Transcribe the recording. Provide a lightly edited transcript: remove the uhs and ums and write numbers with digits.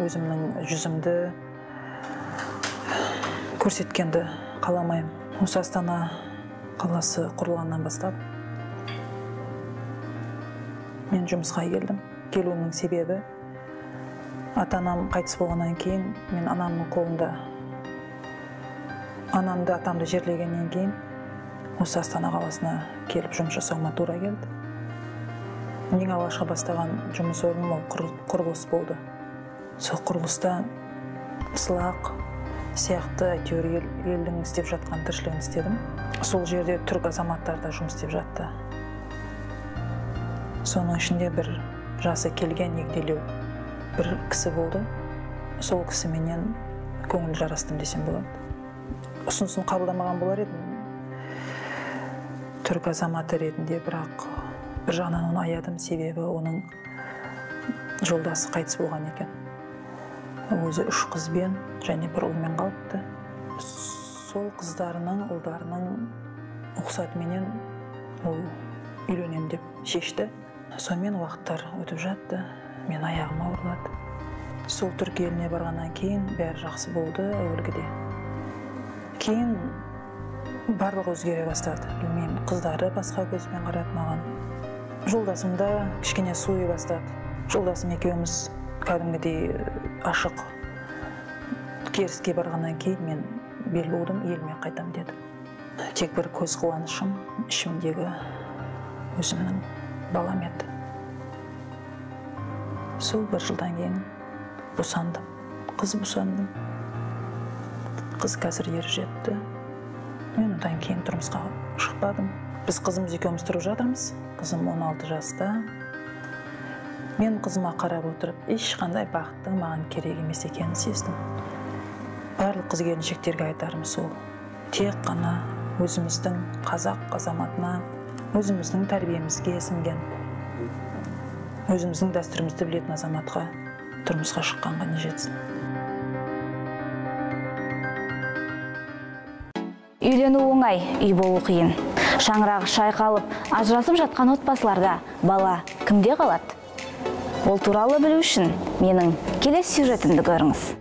өзімнің жүзімді көрсеткенді қаламаймын. Осы Астана қаласы құрылғаннан бастап мен жұмысқа келдім. Келуімнің себебі ата-анам қайтыс болғаннан кейін мен анамның қолында анамды атамды жерлегеннен кейін осы Астана қаласына келіп жұмыс жасауыма тура келді. Ең алғашқы бастаған жұмыс орным ол құрылыс болды. Сол құрылыста сылақ сияқты әйтеуір елдің істеп жатқан тіршілігін істедім. Сол жерде түрік азаматтар да жұмыс істеп жатты. Соның ішінде бір жасы келген егделеу бір кісі болды. Сол кісіменен көңіл жарастым десем болады. Ұсынысын қабылдамаған болар едім түрік азаматы ретінде, бірақ бір жағынан оны аядым, себебі оның жолдасы қайтыс болған екен. Өзі 3 қызбен және бір ұлмен қалыпты. Сол қыздарының, ұлдарының ұқсатыменен ол үйленем деп шешті. Сонымен уақыттар өтіп жатты, мен аяғым ауырлады. Сол түрік еліне барғаннан кейін бәрі жақсы болды әуелгіде. Кейін барлығы өзгере бастады. Білмеймін, қыздары басқа көзбен қарады маған. Жолдасым да кішкене суый бастады. Жолдасым екеуміз кәдімгідей ашық керіске барғаннан кейін мен бел будым, еліме қайтам дедім. Тек бір көз қуанышым ішімдегі өзімнің балам еді. Сол бір жылдан кейін босандым, қыз босандым. Қыз қазір ер жетті. Мен одан кейін тұрмысқа шықпадым. Біз қызымыз екеуміз тұрып жатырмыз. Қызым 16 жаста. Мен қызыма қарап отырып, ешқандай бақыттың маған керек емес екенін сездім. Барлық қыз келіншектерге айтарым сол. Тек қана өзіміздің қазақ азаматына, өзіміздің тәрбиемізге сіңген, өзіміздің дәстүрімізді білетін азаматқа тұрмысқа шыққанға не жетсін. Үйлену оңай, үй болу қиын. Шаңырағы шайқалып, ажырасып жатқан отбасыларда бала кімде қалады? Ол туралы білу үшін менің келесі сюжетімді көріңіз.